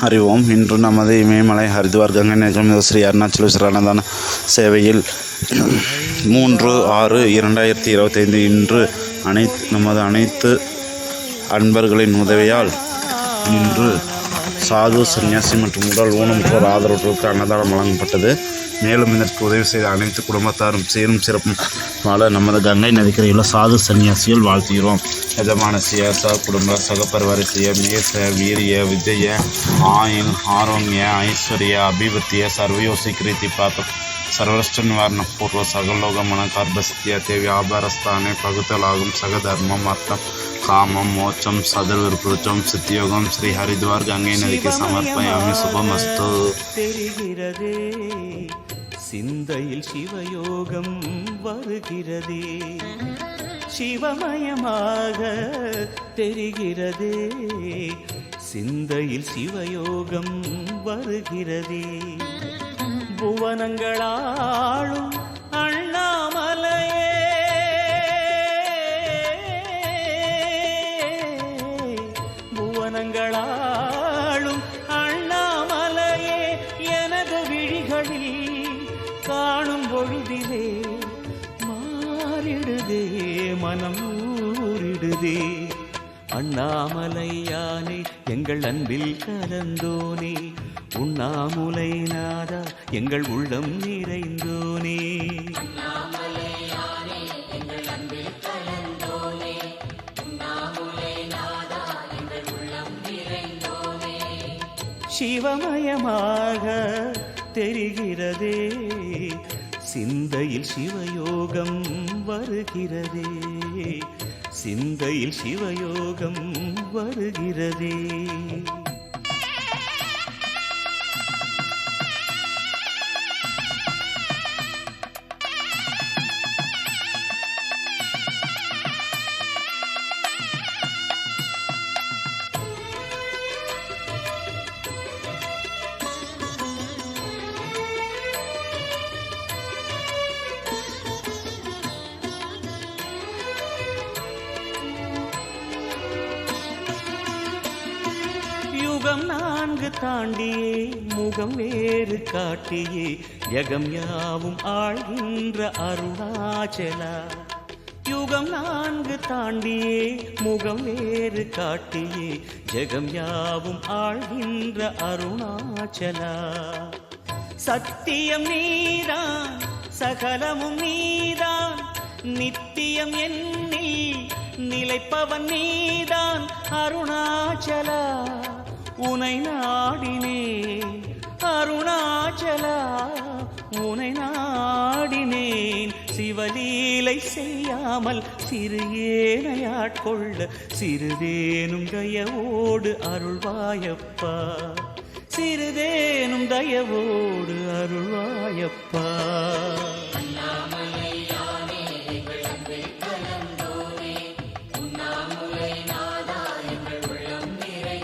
அறிவோம். இன்று நமது இமயமலை ஹரித்வார் கங்கை நேஜம் ஸ்ரீ அருணாச்சலேஸ்வரர் அன்னதான சேவையில் 3/6/2025 இன்று நமது அனைத்து அன்பர்களின் உதவியால் இன்று சாது சன்னியாசி மற்றும் உடல் ஊனமுற்றோர் ஆதரவற்றோருக்கு அன்னதானம் வழங்கப்பட்டது. மேலும் இதற்கு உதவி செய்த அனைத்து குடும்பத்தாரும் சீரும் சிறப்பும் வாழ நமது கங்கை நதிக்கரையுள்ள சாது சன்னியாசிகள் வாழ்த்துகிறோம். ಯಜಮಾನಸ್ಯ ಸಕುಟುಂಬ ಸಹಪರಿವಾರಸ್ಯ ಮೇಷ ವೀರ್ಯ ವಿಜಯ ಆಯುರ್ ಆರೋಗ್ಯ ಐಶ್ವರ್ಯ ಅಭಿವೃದ್ಧಿಯ ಸರ್ವಯೋ ಸ್ವೀಕೃತಿ ಪ್ರಾಪ್ತ ಸರ್ವಶ್ರೇಷ್ಠ ನಿವಾರಣ ಪೂರ್ವ ಸಗಲೋಕ ಮನಕಾರ್ಭಸ್ಥ್ಯತೆ ವ್ಯಾಪಾರ ಸ್ಥಾನೆ ಪಗುತಲಾಗಂ ಸಗಧರ್ಮಂ ಅರ್ಥಂ காமம் மோட்சம் சதவிருப்புச்சம் சித்தியோகம் ஸ்ரீ ஹரித்வார் கங்கை நதிக்கு சமர்ப்பயாமி சுபமஸ்து. தெரிகிறதே சிந்தையில் சிவயோகம் வருகிறதே, சிவமயமாக தெரிகிறதே, சிந்தையில் சிவயோகம் வருகிறதே. புவனங்களாளும் அண்ணாமலையே, புவனங்களாளும் அண்ணாமலையே, எனது விழிகளில் காணும் பொழுதிலே மாறிடுதே மனம் ஊரிடுதே. அண்ணாமலையானே எங்கள் அன்பில் கலந்தோனே, உண்ணாமுலை நாதா எங்கள் உள்ளம் நிறைந்தோனே. சிவமயமாக தெரிகிறதே, சிந்தையில் சிவயோகம் வருகிறதே, சிந்தையில் சிவயோகம் வருகிறதே. யுகம் 4 தாண்டியே முகம் வேறு காட்டியே யகம் யாவும் ஆழ்கின்ற அருணாச்சலா. யுகம் 4 தாண்டியே முகம் வேறு காட்டியே ஜெகம் யாவும் ஆழ்கின்ற அருணாச்சலா. சத்தியம் நீதான் சகலமும் நீதான், நித்தியம் என்னில் நிலைப்பவன் நீதான் அருணாச்சலா. உனை நாடினேன் அருணாச்சலா, உனை நாடினேன். சிவலீலை செய்யாமல் சிறு ஏனையாட்கொள்ள சிறிதேனும் தயவோடு அருள்வாயப்பா, சிறிதேனும் தயவோடு அருள்வாயப்பா.